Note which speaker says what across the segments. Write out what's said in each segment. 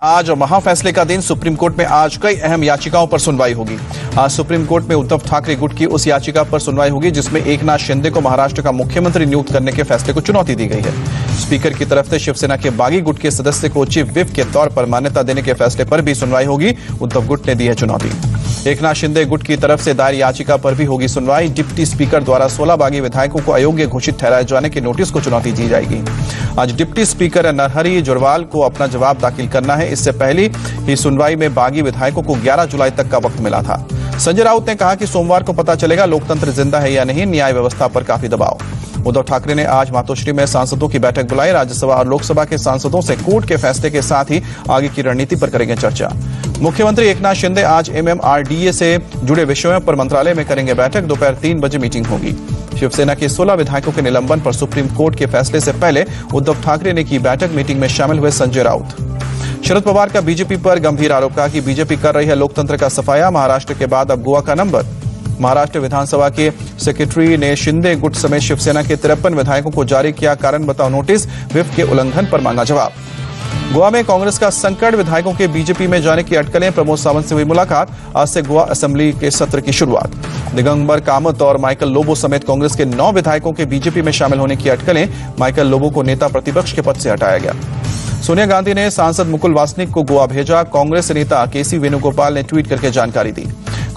Speaker 1: आज महाफैसले का दिन। सुप्रीम कोर्ट में आज कई अहम याचिकाओं पर सुनवाई होगी। आज सुप्रीम कोर्ट में उद्धव ठाकरे गुट की उस याचिका पर सुनवाई होगी जिसमें एकनाथ शिंदे को महाराष्ट्र का मुख्यमंत्री नियुक्त करने के फैसले को चुनौती दी गई है। स्पीकर की तरफ से शिवसेना के बागी गुट के सदस्य को चीफ विप के तौर पर मान्यता देने के फैसले पर भी सुनवाई होगी। उद्धव गुट ने दी है चुनौती। एकनाथ शिंदे गुट की तरफ से दायर याचिका पर भी होगी सुनवाई। डिप्टी स्पीकर द्वारा 16 बागी विधायकों को अयोग्य घोषित ठहराए जाने के नोटिस को चुनौती दी जाएगी। आज डिप्टी स्पीकर नरहरि जोरवाल को अपना जवाब दाखिल करना है। इससे पहले ही सुनवाई में बागी विधायकों को 11 जुलाई तक का वक्त मिला था। संजय राउत ने कहा कि सोमवार को पता चलेगा लोकतंत्र जिंदा है या नहीं। न्याय व्यवस्था पर काफी दबाव। उद्धव ठाकरे ने आज मातोश्री में सांसदों की बैठक बुलाई। राज्यसभा और लोकसभा के सांसदों से कोर्ट के फैसले के साथ ही आगे की रणनीति पर करेंगे चर्चा। मुख्यमंत्री एकनाथ शिंदे आज MMRDA से जुड़े विषयों पर मंत्रालय में करेंगे बैठक। दोपहर 3 बजे मीटिंग होगी। शिवसेना के 16 विधायकों के निलंबन पर सुप्रीम कोर्ट के फैसले से पहले उद्धव ठाकरे ने की बैठक। मीटिंग में शामिल हुए संजय राउत। शरद पवार का बीजेपी पर गंभीर आरोप। कहा कि बीजेपी कर रही है लोकतंत्र का सफाया। महाराष्ट्र के बाद अब गोवा का नंबर। महाराष्ट्र विधानसभा के सेक्रेटरी ने शिंदे गुट समेत शिवसेना के 53 विधायकों को जारी किया कारण बताओ नोटिस। व्हिप के उल्लंघन पर मांगा जवाब। गोवा में कांग्रेस का संकट। विधायकों के बीजेपी में जाने की अटकलें। प्रमोद सावंत से हुई मुलाकात। आज से गोवा असेंबली के सत्र की शुरुआत। दिगंबर कामत और माइकल लोबो समेत कांग्रेस के 9 विधायकों के बीजेपी में शामिल होने की अटकलें। माइकल लोबो को नेता प्रतिपक्ष के पद से हटाया गया। सोनिया गांधी ने सांसद मुकुल वासनिक को गोवा भेजा। कांग्रेस नेता केसी वेणुगोपाल ने ट्वीट करके जानकारी दी।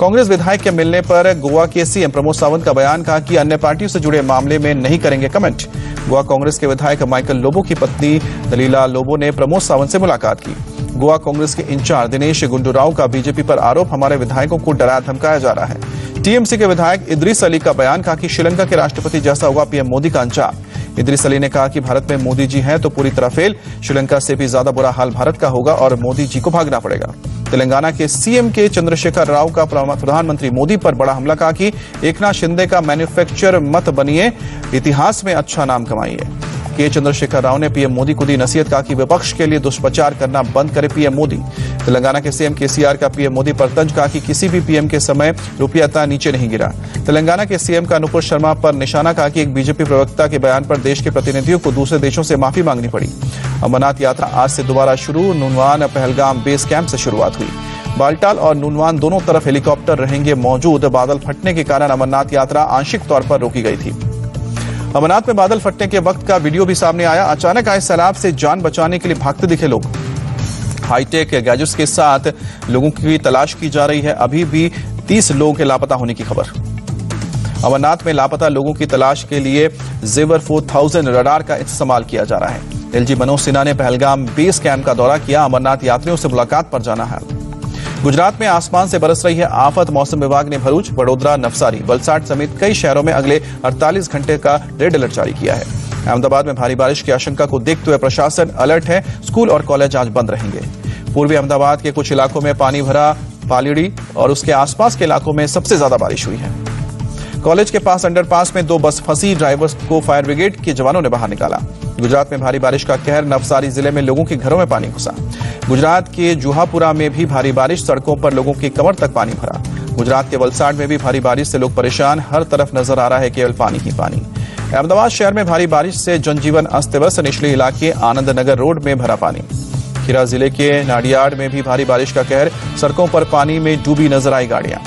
Speaker 1: कांग्रेस विधायक के मिलने पर गोवा के सीएम प्रमोद सावंत का बयान। कहा कि अन्य पार्टियों से जुड़े मामले में नहीं करेंगे कमेंट। गोवा कांग्रेस के विधायक माइकल लोबो की पत्नी दलीला लोबो ने प्रमोद सावंत से मुलाकात की। गोवा कांग्रेस के इंचार्ज दिनेश गुंडूराव का बीजेपी पर आरोप। हमारे विधायकों को डराया धमकाया जा रहा है। टीएमसी के विधायक इदरीस अली का बयान। कहा कि श्रीलंका के राष्ट्रपति जैसा होगा पीएम मोदी का अंजाम। इदरीस अली ने कहा कि भारत में मोदी जी हैं तो पूरी तरह फेल। श्रीलंका से भी ज्यादा बुरा हाल भारत का होगा और मोदी जी को भागना पड़ेगा। तेलंगाना के सीएम के चंद्रशेखर राव का प्रधानमंत्री मोदी पर बड़ा हमला। कहा कि एकनाथ शिंदे का मैन्युफैक्चर मत बनिए, इतिहास में अच्छा नाम कमाइए। के चंद्रशेखर राव ने पीएम मोदी को दी नसीहत। कहा कि विपक्ष के लिए दुष्प्रचार करना बंद करे पीएम मोदी। तेलंगाना के सीएम केसीआर का पीएम मोदी पर तंज। कहा कि किसी भी पीएम के समय रुपया इतना नीचे नहीं गिरा। तेलंगाना के सीएम का अनुपुर शर्मा पर निशाना। कहा कि एक बीजेपी प्रवक्ता के बयान पर देश के प्रतिनिधियों को दूसरे देशों से माफी मांगनी पड़ी। अमरनाथ यात्रा आज से दोबारा शुरू। नूनवान पहलगाम बेस कैंप से शुरुआत हुई। बालटाल और नूनवान दोनों तरफ हेलीकॉप्टर रहेंगे मौजूद। बादल फटने के कारण अमरनाथ यात्रा आंशिक तौर पर रोकी गई थी। अमरनाथ में बादल फटने के वक्त का वीडियो भी सामने आया। अचानक आए सैलाब से जान बचाने के लिए भागते दिखे लोग। हाईटेक गैजेट्स के साथ लोगों की तलाश की जा रही है। अभी भी 30 लोगों के लापता होने की खबर। अमरनाथ में लापता लोगों की तलाश के लिए जेवर 4000 रडार का इस्तेमाल किया जा रहा है। एलजी मनोज सिन्हा ने पहलगाम बेस कैंप का दौरा किया। अमरनाथ यात्रियों से मुलाकात पर जाना है। गुजरात में आसमान से बरस रही है आफत। मौसम विभाग ने भरूच, वडोदरा, नवसारी, वलसाड समेत कई शहरों में अगले 48 घंटे का रेड अलर्ट जारी किया है। अहमदाबाद में भारी बारिश की आशंका को देखते हुए प्रशासन अलर्ट है। स्कूल और कॉलेज आज बंद रहेंगे। पूर्वी अहमदाबाद के कुछ इलाकों में पानी भरा। पालिड़ी और उसके आसपास के इलाकों में सबसे ज्यादा बारिश हुई है। कॉलेज के पास अंडरपास में 2 बस फंसी। ड्राइवर्स को फायर ब्रिगेड के जवानों ने बाहर निकाला। गुजरात में भारी बारिश का कहर। नवसारी जिले में लोगों के घरों में पानी घुसा। गुजरात के जुहापुरा में भी भारी बारिश। सड़कों पर लोगों की कमर तक पानी भरा। गुजरात के वलसाड में भी भारी बारिश से लोग परेशान। हर तरफ नजर आ रहा है केवल पानी ही पानी। अहमदाबाद शहर में भारी बारिश से जनजीवन अस्त व्यस्त। निचले इलाके आनंद नगर रोड में भरा पानी। खीरा जिले के नाडियाड में भी भारी बारिश का कहर। सड़कों पर पानी में डूबी नजर आई गाड़ियां।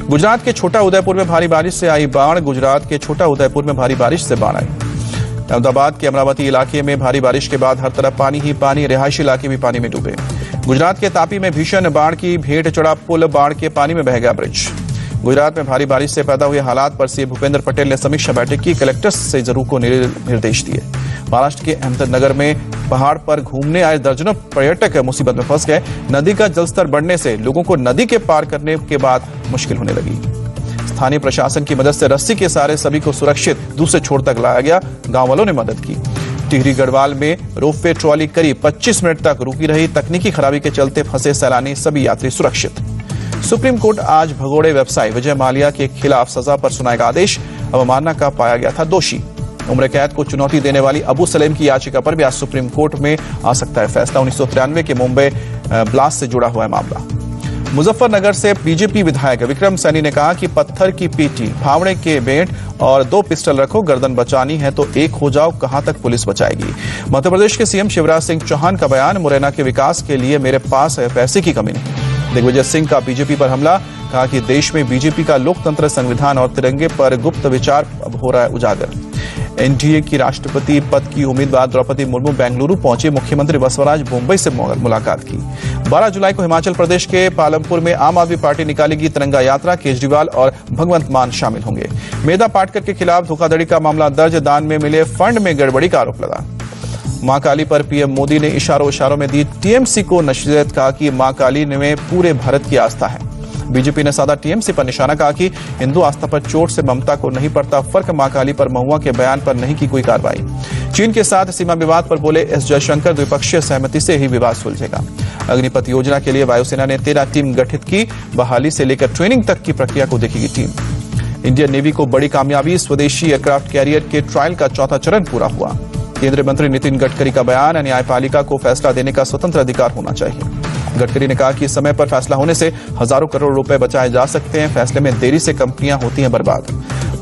Speaker 1: गुजरात के छोटा उदयपुर में भारी बारिश से आई बाढ़। गुजरात के छोटा उदयपुर में भारी बारिश से बाढ़ आई। अहमदाबाद के अमरावती इलाके में भारी बारिश के बाद हर तरफ पानी ही पानी। रिहायशी इलाके भी पानी में डूबे। गुजरात के तापी में भीषण बाढ़ की भेंट चढ़ा पुल। बाढ़ के पानी में बह गया ब्रिज। गुजरात में भारी बारिश से पैदा हुए हालात पर सीएम भूपेंद्र पटेल ने समीक्षा बैठक की। कलेक्टर्स से जरूर को निर्देश दिए। महाराष्ट्र के अहमदनगर में पहाड़ पर घूमने आए दर्जनों पर्यटक मुसीबत में फंस गए। नदी का जलस्तर बढ़ने से लोगों को नदी के पार करने के बाद मुश्किल होने लगी। स्थानीय प्रशासन की मदद से रस्सी के सहारे सभी को सुरक्षित दूसरे छोर तक लाया गया। गांव वालों ने मदद की। टिहरी गढ़वाल में रोपवे ट्रॉली करीब 25 मिनट तक रुकी रही। तकनीकी खराबी के चलते फंसे सैलानी, सभी यात्री सुरक्षित। सुप्रीम कोर्ट आज भगोड़े व्यवसायी विजय माल्या के खिलाफ सजा पर सुनाएगा आदेश। अवमानना का पाया गया था दोषी। उम्र कैद को चुनौती देने वाली अबू सलेम की याचिका पर भी आज सुप्रीम कोर्ट में आ सकता है फैसला। 1993 के मुंबई ब्लास्ट से जुड़ा हुआ है मामला। मुजफ्फरनगर से बीजेपी विधायक विक्रम सैनी ने कहा कि पत्थर की पीटी, फावड़े के बेंट और 2 पिस्टल रखो, गर्दन बचानी है तो एक हो जाओ, कहां तक पुलिस बचाएगी। मध्य प्रदेश के सीएम शिवराज सिंह चौहान का बयान, मुरैना के विकास के लिए मेरे पास पैसे की कमी नहीं। दिग्विजय सिंह का बीजेपी पर हमला, कहा कि देश में बीजेपी का लोकतंत्र, संविधान और तिरंगे पर गुप्त विचार अब हो रहा है उजागर। एनडीए की राष्ट्रपति पद की उम्मीदवार द्रौपदी मुर्मू बेंगलुरु पहुंचे, मुख्यमंत्री बसवराज मुंबई से मुलाकात की। 12 जुलाई को हिमाचल प्रदेश के पालमपुर में आम आदमी पार्टी निकालेगी तिरंगा यात्रा, केजरीवाल और भगवंत मान शामिल होंगे। मेधा पाटकर के खिलाफ धोखाधड़ी का मामला दर्ज, दान में मिले फंड में गड़बड़ी का आरोप लगा। मां काली पर पीएम मोदी ने इशारों में दी टीएमसी को नसीहत, कहा कि मां काली में पूरे भारत की आस्था है। बीजेपी ने साधा टीएमसी पर निशाना, कहा कि हिंदू आस्था पर चोट से ममता को नहीं पड़ता फर्क, मां काली पर महुआ के बयान पर नहीं की कोई कार्रवाई। चीन के साथ सीमा विवाद पर बोले एस जयशंकर, द्विपक्षीय सहमति से ही विवाद सुलझेगा। अग्निपथ योजना के लिए वायुसेना ने 13 टीम गठित की, बहाली से लेकर ट्रेनिंग तक की प्रक्रिया को देखेगी टीम। इंडियन नेवी को बड़ी कामयाबी, स्वदेशी एयरक्राफ्ट कैरियर के ट्रायल का 4था चरण पूरा हुआ। केंद्रीय मंत्री नितिन गडकरी का बयान, न्यायपालिका को फैसला देने का स्वतंत्र अधिकार होना चाहिए। गडकरी ने कहा कि समय पर फैसला होने से हजारों करोड़ रुपए बचाए जा सकते हैं, फैसले में देरी से कंपनियां होती हैं बर्बाद।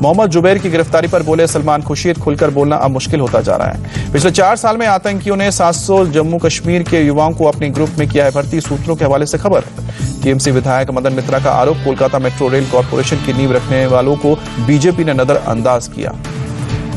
Speaker 1: मोहम्मद जुबैर की गिरफ्तारी पर बोले सलमान खुर्शीद, खुलकर बोलना अब मुश्किल होता जा रहा है। पिछले 4 साल में आतंकियों ने 700 जम्मू कश्मीर के युवाओं को अपने ग्रुप में किया है भर्ती, सूत्रों के हवाले से खबर। टीएमसी विधायक मदन मित्रा का आरोप, कोलकाता मेट्रो रेल कॉरपोरेशन की नींव रखने वालों को बीजेपी ने नजरअंदाज किया।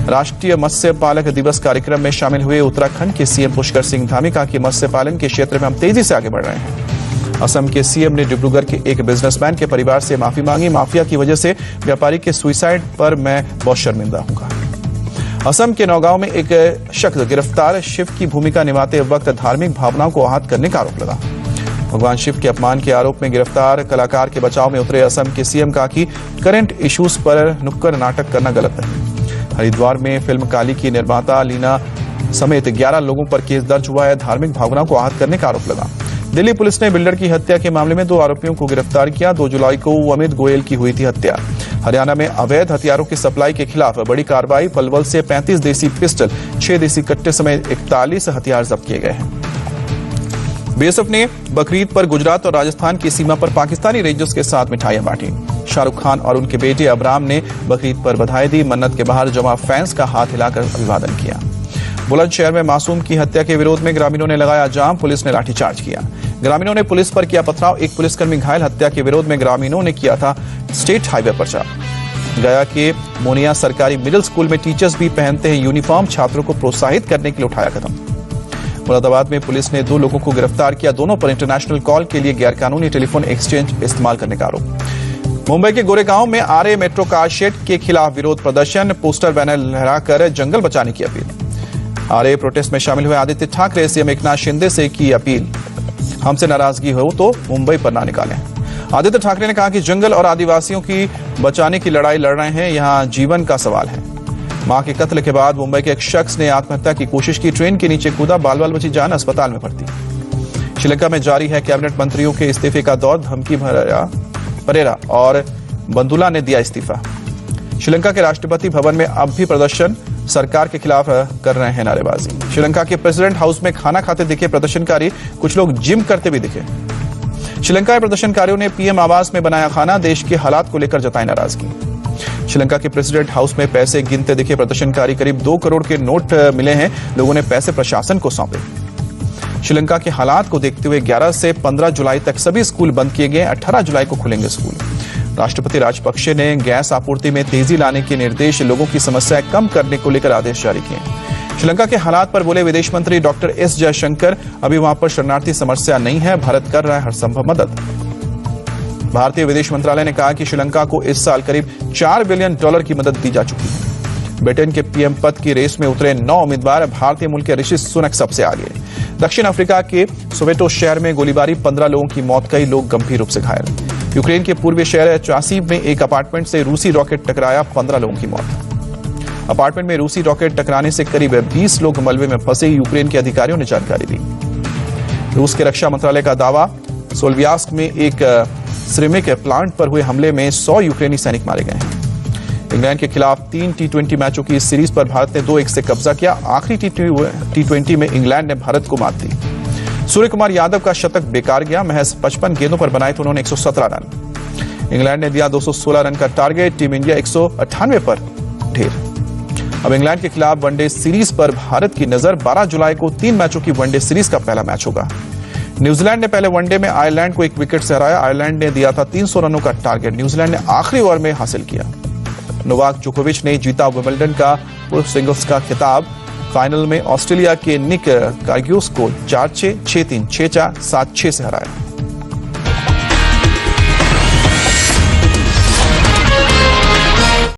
Speaker 1: राष्ट्रीय मत्स्य पालक दिवस कार्यक्रम में शामिल हुए उत्तराखंड के सीएम पुष्कर सिंह धामी, कहा कि मत्स्य पालन के क्षेत्र में हम तेजी से आगे बढ़ रहे हैं। असम के सीएम ने डिब्रूगढ़ के एक बिजनेसमैन के परिवार से माफी मांगी, माफिया की वजह से व्यापारी के सुसाइड पर मैं बहुत शर्मिंदा हूं। असम के नौगांव में एक शख्स गिरफ्तार, शिव की भूमिका निभाते वक्त धार्मिक भावनाओं को आहत करने का आरोप लगा। भगवान शिव के अपमान के आरोप में गिरफ्तार कलाकार के बचाव में उतरे असम के सीएम, कहा कि करंट इश्यूज पर नुक्कड़ नाटक करना गलत है। हरिद्वार में फिल्म काली की निर्माता लीना समेत 11 लोगों पर केस दर्ज हुआ है, धार्मिक भावनाओं को आहत करने का आरोप लगा। दिल्ली पुलिस ने बिल्डर की हत्या के मामले में 2 आरोपियों को गिरफ्तार किया। 2 जुलाई को अमित गोयल की हुई थी हत्या। हरियाणा में अवैध हथियारों की सप्लाई के खिलाफ बड़ी कार्रवाई, पलवल से 35 देसी पिस्टल, 6 देसी कट्टे समेत 41 हथियार जब्त किए गए हैं। बीएसएफ ने बकरीद पर गुजरात और राजस्थान की सीमा पर पाकिस्तानी रेंजर्स के साथ मिठाइयां बांटी। शाहरुख खान और उनके बेटे अबराम ने बकरीद पर बधाई दी, मन्नत के बाहर जमा फैंस का हाथ हिलाकर अभिवादन किया। बुलंदशहर में मासूम की हत्या के विरोध में ग्रामीणों ने लगाया जाम, पुलिस ने लाठीचार्ज किया। ग्रामीणों ने पुलिस पर किया पथराव, एक पुलिसकर्मी घायल। हत्या के विरोध में ग्रामीणों ने किया था स्टेट हाईवे पर जाम। गया के मोनिया सरकारी मिडिल स्कूल में टीचर्स भी पहनते हैं यूनिफॉर्म, छात्रों को प्रोत्साहित करने के लिए उठाया कदम। मुरादाबाद में पुलिस ने 2 लोगों को गिरफ्तार किया, दोनों पर इंटरनेशनल कॉल के लिए गैरकानूनी टेलीफोन एक्सचेंज इस्तेमाल करने का आरोप। मुंबई के गोरेगांव में आरए मेट्रो कार शेड के खिलाफ विरोध प्रदर्शन, पोस्टर बैनर लहराकर जंगल बचाने की अपील। आरए प्रोटेस्ट में शामिल हुए आदित्य ठाकरे, सीएम एकनाथ शिंदे से की अपील, हमसे नाराजगी हो तो मुंबई पर ना निकालें। आदित्य ठाकरे ने कहा कि जंगल और आदिवासियों की बचाने की लड़ाई लड़ रहे हैं, यहां जीवन का सवाल है। मां के कत्ल के बाद मुंबई के एक शख्स ने आत्महत्या की कोशिश की, ट्रेन के नीचे कूदा, बाल बाल बची जान, अस्पताल में भर्ती। श्रीलंका में जारी है कैबिनेट मंत्रियों के इस्तीफे का दौर, धमकी परेरा और बंदुला ने दिया इस्तीफा। श्रीलंका के राष्ट्रपति भवन में अब भी प्रदर्शन, सरकार के खिलाफ कर रहे हैं नारेबाजी। श्रीलंका के प्रेसिडेंट हाउस में खाना खाते दिखे प्रदर्शनकारी, कुछ लोग जिम करते भी दिखे। श्रीलंका के प्रदर्शनकारियों ने पीएम आवास में बनाया खाना, देश के हालात को लेकर जताई नाराजगी। श्रीलंका के प्रेसिडेंट हाउस में पैसे गिनते दिखे प्रदर्शनकारी, करीब 2 करोड़ के नोट मिले हैं, लोगों ने पैसे प्रशासन को सौंपे। श्रीलंका के हालात को देखते हुए 11 से 15 जुलाई तक सभी स्कूल बंद किए गए, 18 जुलाई को खुलेंगे स्कूल। राष्ट्रपति राजपक्षे ने गैस आपूर्ति में तेजी लाने के निर्देश, लोगों की समस्याएं कम करने को लेकर आदेश जारी किए। श्रीलंका के हालात पर बोले विदेश मंत्री डॉक्टर एस जयशंकर, अभी वहां पर शरणार्थी समस्या नहीं है, भारत कर रहा है हर संभव मदद। भारतीय विदेश मंत्रालय ने कहा कि श्रीलंका को इस साल करीब $4 बिलियन की मदद दी जा चुकी है। ब्रिटेन के पीएम पद की रेस में उतरे 9 उम्मीदवार, भारतीय मूल के ऋषि सुनक सबसे आगे। दक्षिण अफ्रीका के सोवेटो शहर में गोलीबारी, 15 लोगों की मौत, कई लोग गंभीर रूप से घायल। यूक्रेन के पूर्वी शहर चासी में एक अपार्टमेंट से रूसी रॉकेट टकराया, 15 लोगों की मौत। अपार्टमेंट में रूसी रॉकेट टकराने से करीब 20 लोग मलबे में फंसे, यूक्रेन के अधिकारियों ने जानकारी दी। रूस के रक्षा मंत्रालय का दावा, सोल्वियास्क में एक सिरेमिक प्लांट पर हुए हमले में 100 यूक्रेनी सैनिक मारे गए हैं। इंग्लैंड के खिलाफ 3 T20 मैचों की इस सीरीज पर भारत ने 2-1 से कब्जा किया। आखिरी T20 में इंग्लैंड ने भारत को मात दी। सूर्य कुमार यादव का शतक बेकार गया। महज 55 गेंदों पर बनाए थे उन्होंने 117 रन। इंग्लैंड ने दिया 216 रन का टारगेट। टीम इंडिया 198 पर ढेर। अब इंग्लैंड के खिलाफ वनडे सीरीज पर भारत की नजर। 12 जुलाई को 3 मैचों की वनडे सीरीज का पहला मैच होगा। न्यूजीलैंड ने पहले वनडे में आयरलैंड को 1 विकेट से हराया। आयरलैंड ने दिया था 300 रनों का टारगेट। न्यूजीलैंड ने आखिरी ओवर में हासिल किया। नोवाक जोकोविच ने जीता विंबलडन का पुरुष सिंगल्स का खिताब। फाइनल में ऑस्ट्रेलिया के निक कार्गियोस को 4-6, 6-3, 6-4, 7-6 से हराया।